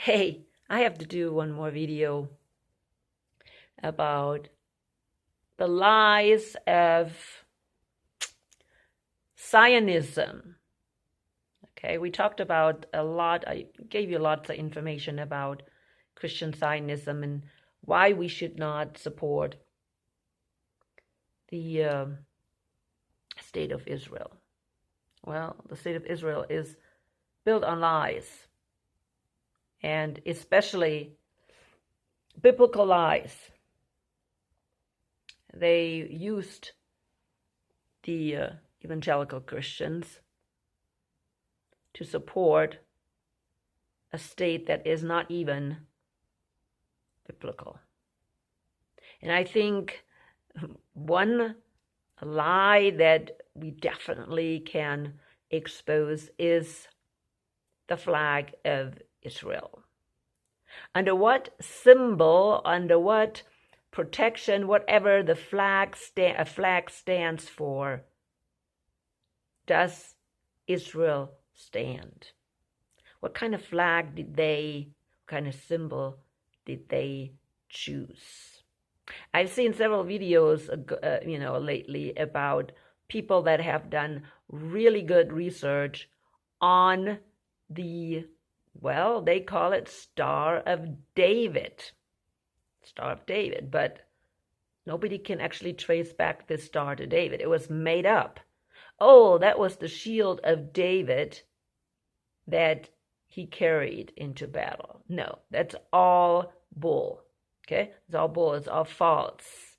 Hey, I have to do one more video about the lies of Zionism. Okay, we talked about a lot. I gave you lots of information about Christian Zionism and why we should not support the state of Israel. Well, the state of Israel is built on lies, and especially biblical lies. They used the evangelical Christians to support a state that is not even biblical. And I think one lie that we definitely can expose is the flag of Israel. Under what symbol, under what protection, whatever the flag stands for, does Israel stand? What kind of flag what kind of symbol did they choose? I've seen several videos, lately about people that have done really good research on the, well, they call it Star of David. Star of David, but nobody can actually trace back this star to David. It was made up. Oh, that was the shield of David that he carried into battle. No, that's all bull. Okay? It's all bull. It's all false.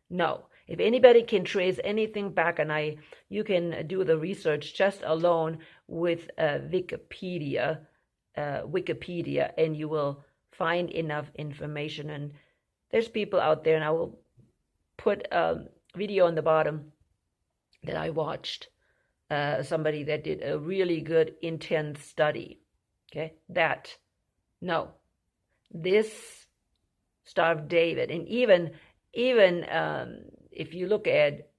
No. If anybody can trace anything back, and you can do the research just alone with Wikipedia, and you will find enough information. And there's people out there, and I will put a video on the bottom that I watched. Somebody that did a really good, intense study. Okay, this Star of David, and even if you look at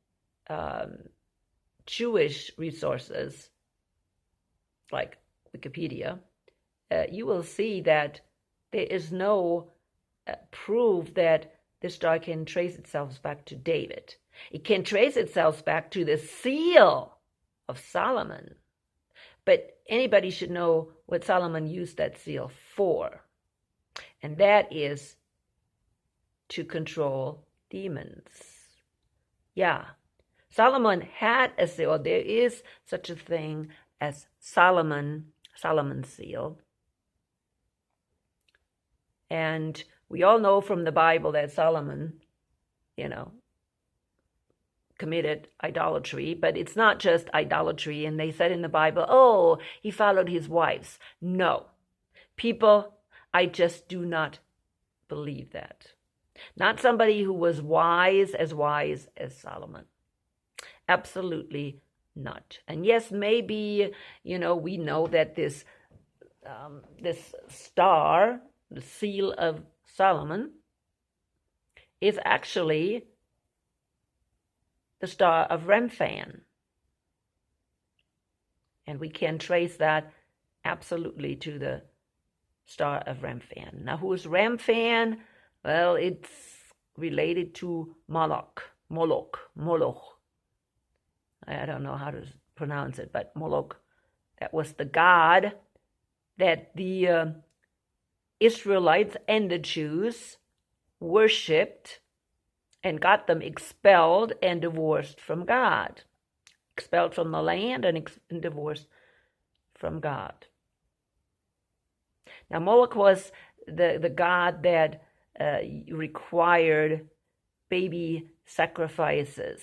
Jewish resources like Wikipedia, you will see that there is no proof that the star can trace itself back to David. It can trace itself back to the seal of Solomon. But anybody should know what Solomon used that seal for. And that is to control demons. Yeah. Solomon had a seal. There is such a thing as Solomon's seal. And we all know from the Bible that Solomon, committed idolatry, but it's not just idolatry. And they said in the Bible, oh, he followed his wives. No. People, I just do not believe that. Not somebody who was wise as Solomon. Absolutely not. And yes, maybe, we know that this star, the seal of Solomon, is actually the star of Remphan. And we can trace that absolutely to the star of Remphan. Now, who is Remphan? Well, it's related to Moloch. I don't know how to pronounce it, but Moloch. That was the god that the Israelites and the Jews worshipped and got them expelled and divorced from God. Expelled from the land and divorced from God. Now, Moloch was the god that required baby sacrifices.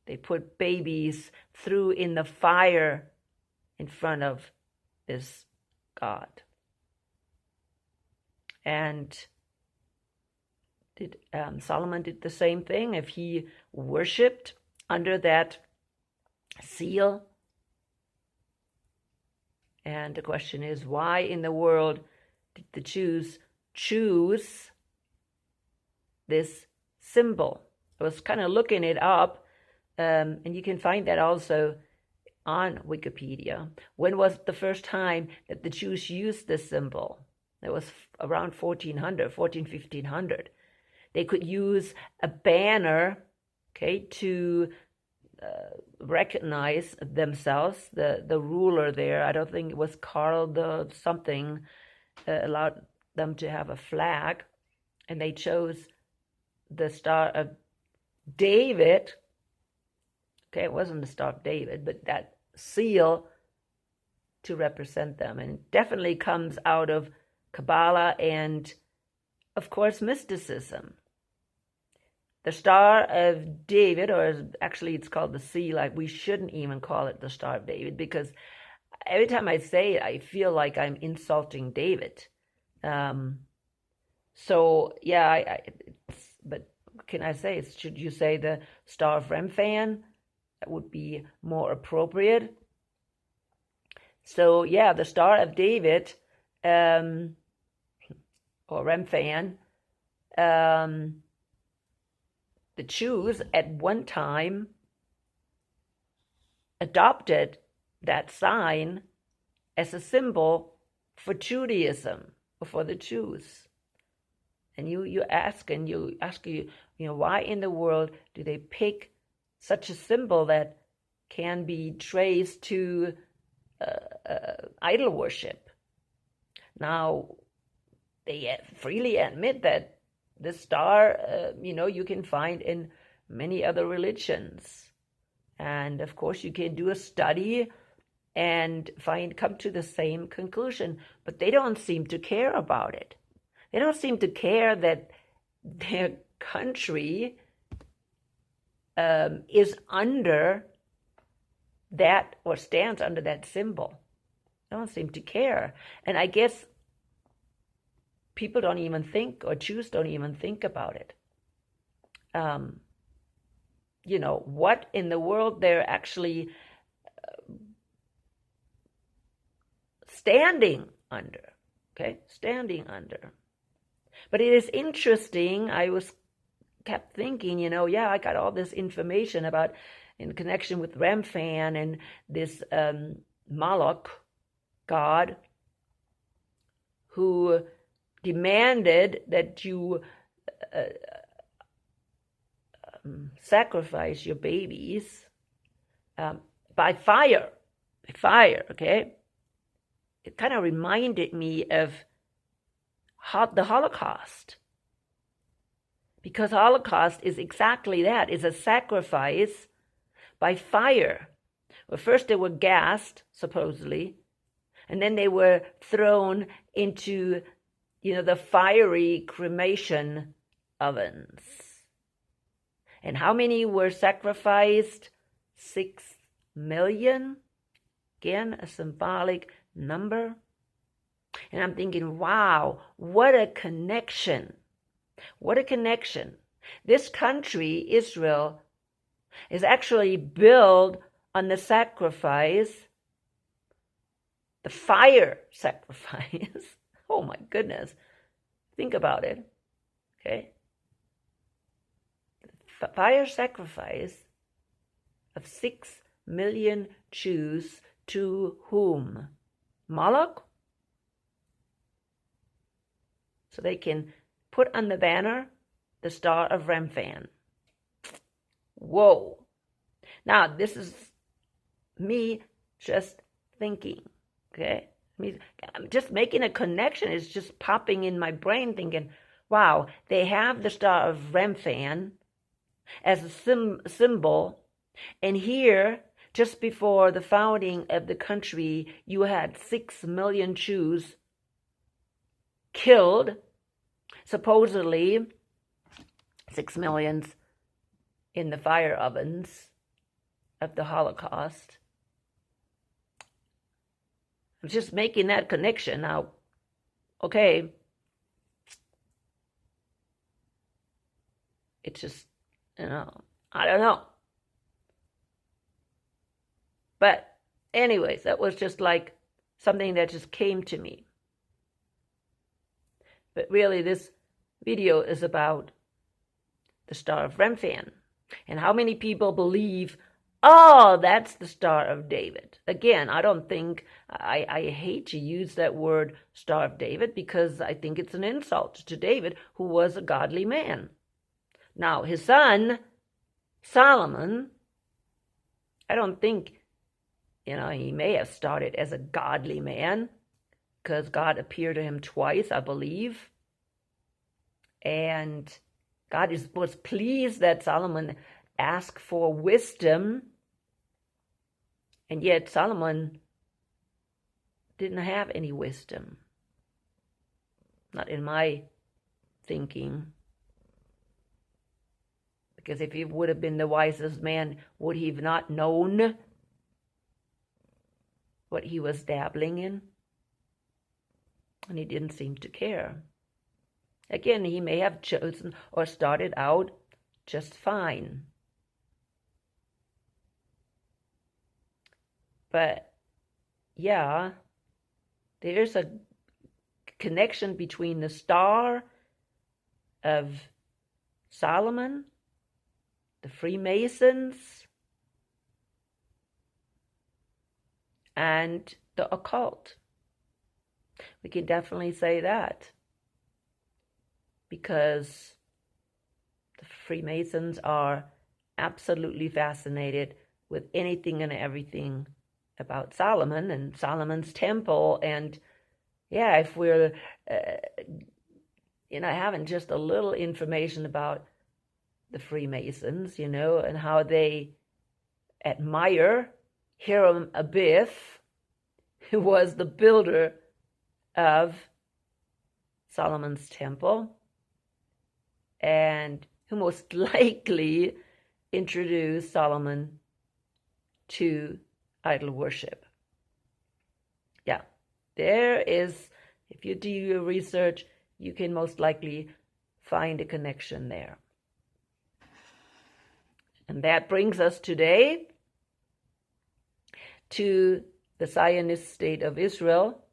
They put babies through in the fire in front of this god. And Solomon did the same thing. If he worshipped under that seal. And the question is, why in the world did the Jews choose this symbol? I was kind of looking it up, and you can find that also on Wikipedia. When was the first time that the Jews used this symbol? It was around 1400, 1500. They could use a banner, okay, to recognize themselves. The ruler there, I don't think it was Karl the something, allowed them to have a flag, and they chose the Star of David. Okay, it wasn't the Star of David, but that seal to represent them. And it definitely comes out of Kabbalah and, of course, mysticism. The Star of David, or actually it's called the seal. We shouldn't even call it the Star of David, because every time I say it, I feel like I'm insulting David. So yeah, but what can I say? Should you say the Star of Remphan? That would be more appropriate. So yeah, the Star of David, or Remphan, the Jews at one time adopted that sign as a symbol for Judaism, or for the Jews. And you ask why in the world do they pick such a symbol that can be traced to idol worship? Now, they freely admit that this star, you can find in many other religions. And of course, you can do a study and come to the same conclusion, but they don't seem to care about it. They don't seem to care that their country is under that, or stands under that symbol. They don't seem to care. And I guess people don't even think, or Jews don't even think about it. What in the world they're actually standing under, okay? Standing under. But it is interesting, kept thinking, I got all this information about, in connection with Remphan and this Moloch god, who demanded that you sacrifice your babies by fire. Okay? It kind of reminded me of the Holocaust. Because Holocaust is exactly that. It's a sacrifice by fire. Well, first they were gassed, supposedly, and then they were thrown into the fiery cremation ovens. And how many were sacrificed? 6 million? Again, a symbolic number. And I'm thinking, wow, what a connection. What a connection. This country, Israel, is actually built on the sacrifice, the fire sacrifice. Oh my goodness. Think about it. Okay? The fire sacrifice of 6 million Jews to whom? Moloch? So they can put on the banner the Star of Remphan. Whoa. Now, this is me just thinking, okay? I'm just making a connection. It's just popping in my brain thinking, wow, they have the Star of Remphan as a symbol. And here, just before the founding of the country, you had 6 million Jews killed, supposedly 6 million in the fire ovens of the Holocaust. I'm just making that connection now. Okay. It's just, I don't know. But anyways, that was just like something that just came to me. But really, this video is about the Star of Remphan. And how many people believe Oh, that's the Star of David. Again, I don't think, I hate to use that word Star of David because I think it's an insult to David, who was a godly man. Now, his son, Solomon, I don't think, he may have started as a godly man because God appeared to him twice, I believe. And God was pleased that Solomon asked for wisdom. And yet Solomon didn't have any wisdom. Not in my thinking. Because if he would have been the wisest man, would he have not known what he was dabbling in? And he didn't seem to care. Again, he may have chosen or started out just fine. But yeah, there's a connection between the Star of Solomon, the Freemasons, and the occult. We can definitely say that, because the Freemasons are absolutely fascinated with anything and everything about Solomon and Solomon's temple. And yeah, if we're having just a little information about the Freemasons, and how they admire Hiram Abiff, who was the builder of Solomon's temple, and who most likely introduced Solomon to idol worship. Yeah, there is, if you do your research, you can most likely find a connection there. And that brings us today to the Zionist state of Israel,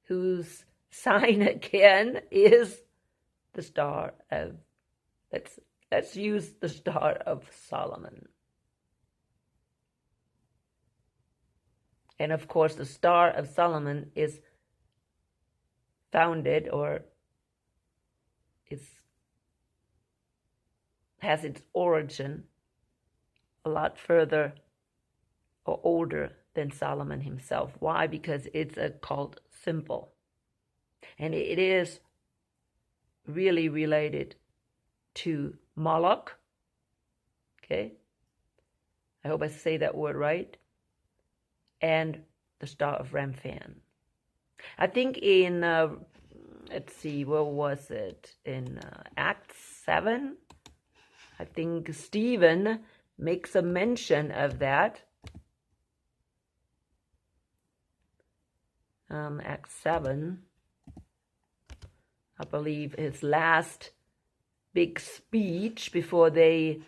whose sign again is the Star of, let's use the Star of Solomon. And of course, the Star of Solomon is founded, or has its origin a lot further or older than Solomon himself. Why? Because it's a cult symbol. And it is really related to Moloch. Okay? I hope I say that word right. And the Star of Remphan. I think in, let's see, where was it? In Acts 7? I think Stephen makes a mention of that. Acts 7, I believe his last big speech before they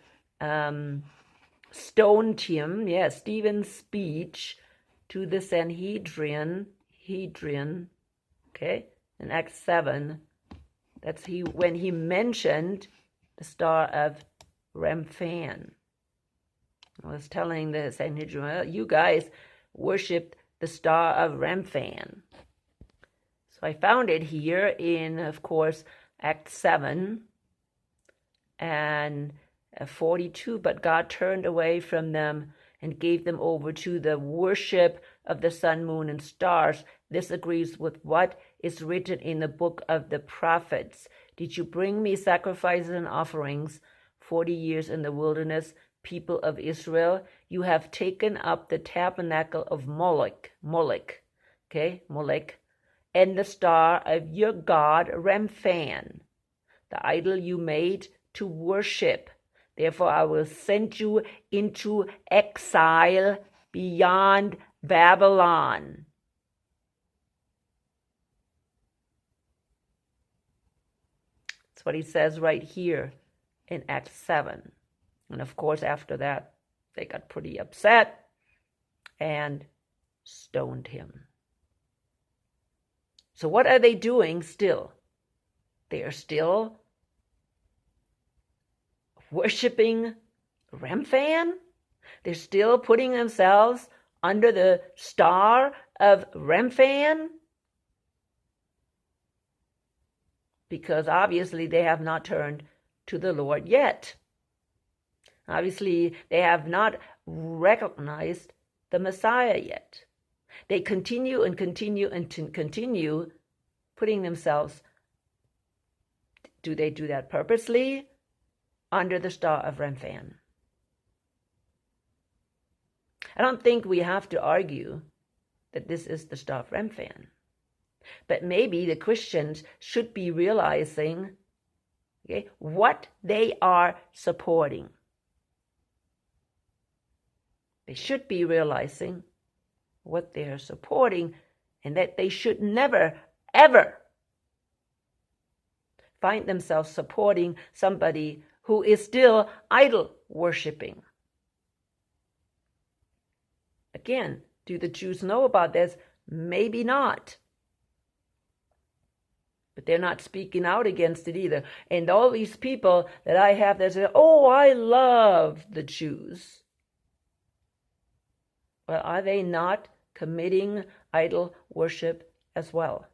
stoned him. Yeah, Stephen's speech to the Sanhedrin, okay, in Acts 7. That's when he mentioned the Star of Remphan. I was telling the Sanhedrin, well, you guys worshipped the Star of Remphan. So I found it here in, of course, Acts 7 and 42. But God turned away from them and gave them over to the worship of the sun, moon, and stars. This agrees with what is written in the book of the prophets. Did you bring me sacrifices and offerings 40 years in the wilderness, people of Israel? You have taken up the tabernacle of Moloch, and the star of your god Remphan, the idol you made to worship. Therefore I will send you into exile beyond Babylon. That's what he says right here in Acts 7. And of course, after that, they got pretty upset and stoned him. So what are they doing still? They are still worshiping Remphan? They're still putting themselves under the star of Remphan? Because obviously they have not turned to the Lord yet. Obviously, they have not recognized the Messiah yet. They continue and continue and continue putting themselves, do they do that purposely? Under the star of Remphan. I don't think we have to argue that this is the star of Remphan. But maybe the Christians should be realizing, okay, what they are supporting. They should be realizing what they are supporting, and that they should never, ever find themselves supporting somebody who is still idol worshiping. Again, do the Jews know about this? Maybe not. But they're not speaking out against it either. And all these people that I have that say, oh, I love the Jews. Well, are they not committing idol worship as well?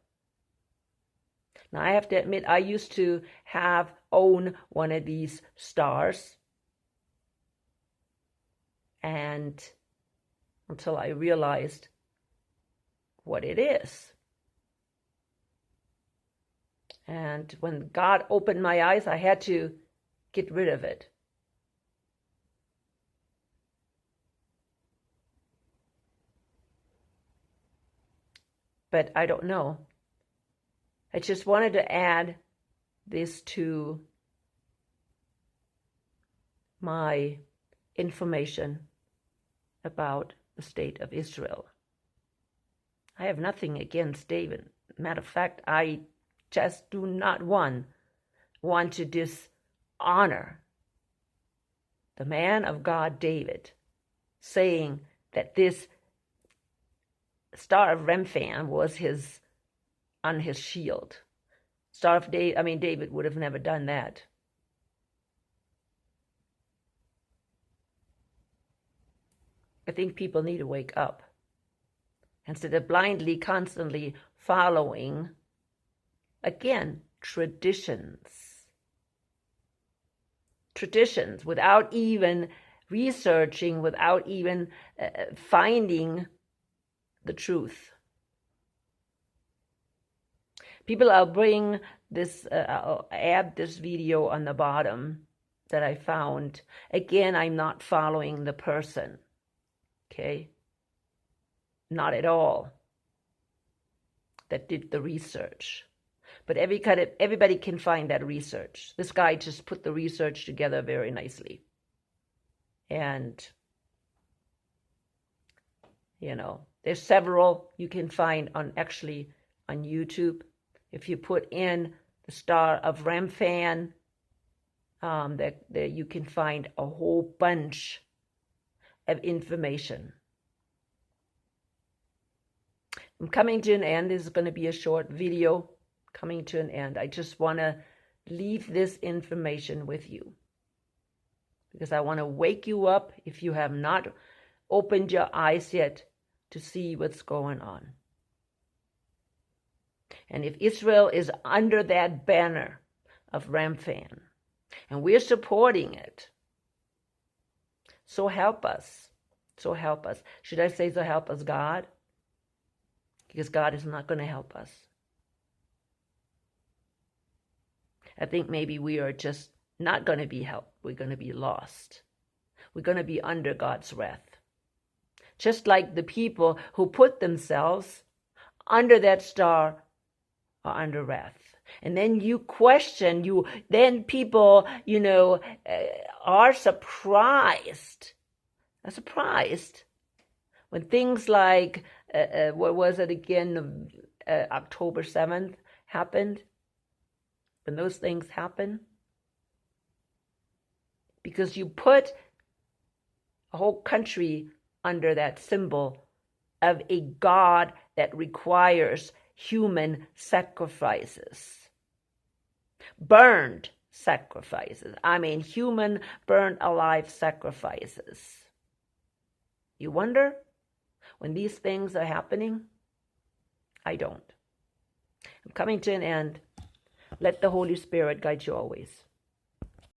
Now, I have to admit, I used to own one of these stars. And until I realized what it is. And when God opened my eyes, I had to get rid of it. But I don't know. I just wanted to add this to my information about the state of Israel. I have nothing against David. Matter of fact, I just do not want to dishonor the man of God, David, saying that this star of Remphan was on his shield. David would have never done that. I think people need to wake up instead of blindly, constantly following, again, traditions without even researching, without even finding the truth. People, I'll bring this, I'll add this video on the bottom that I found. Again, I'm not following the person. Okay? Not at all. That did the research. But everybody can find that research. This guy just put the research together very nicely. And, there's several you can find on YouTube. If you put in the star of Remphan, that you can find a whole bunch of information. I'm coming to an end. This is going to be a short video coming to an end. I just want to leave this information with you because I want to wake you up if you have not opened your eyes yet to see what's going on. And if Israel is under that banner of Remphan and we're supporting it, so help us. So help us. Should I say so help us God? Because God is not going to help us. I think maybe we are just not going to be helped. We're going to be lost. We're going to be under God's wrath. Just like the people who put themselves under that star are under wrath. And then you question, then people, are surprised. When things like, what was it again, October 7th happened. When those things happen. Because you put a whole country under that symbol of a God that requires human sacrifices. Burned sacrifices. I mean, human burned alive sacrifices. You wonder when these things are happening? I don't. I'm coming to an end. Let the Holy Spirit guide you always.